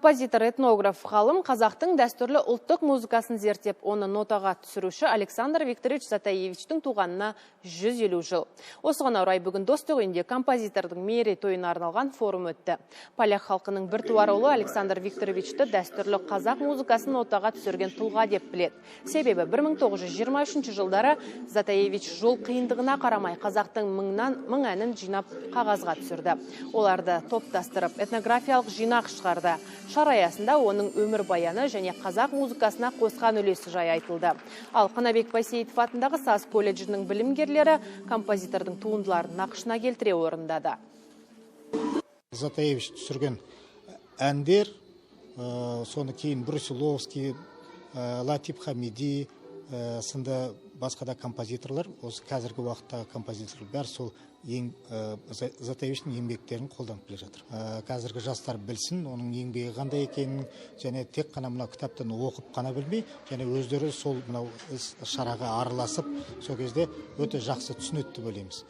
Композитор, этнограф, ғалым қазақтың дәстүрлі ұлттық музыкасын зерттеп, оны нотаға түсіруші Александр Викторович Затаевичтің туғанына 150 жыл. Осыған орай бүгін Достық үйінде композитордың мерейтойына арналған форум өтті. Поляк халқының бір туар ұлы Александр Викторовичті дәстүрлі қазақ музыкасын нотаға түсірген тұлға деп біледі. Себебі 1923 жылдары Затаевич жол қиындығына қарамай қазақтың мың әнін жинап қағазға түсірді. Оларды топтастырып, этнографиялық жинақ шығарды. Шара аясында оның өмір баяны және қазақ музыкасына қосқан үлесі жай айтылды. Ал Қанабек Байсейітов атындағы саз колледжінің білімгерлері композитордың туындыларын нақышына келтіре орындады. Затаевич түсірген әндер, соны кейін Брусиловский, Латип Хамиди сынды басқа да композиторлар, осы қазіргі уақыттағы композиторлар бәрі сол Затаевичтің еңбектерін қолданып келе жатыр. Қазіргі жастар білсін, оның еңбегі қандай екенін, және тек қана мынау кітаптан оқып қана білмей, және өздері сол мынау шараға араласып, сол кезде өте жақсы түсінеді деп ойлаймыз.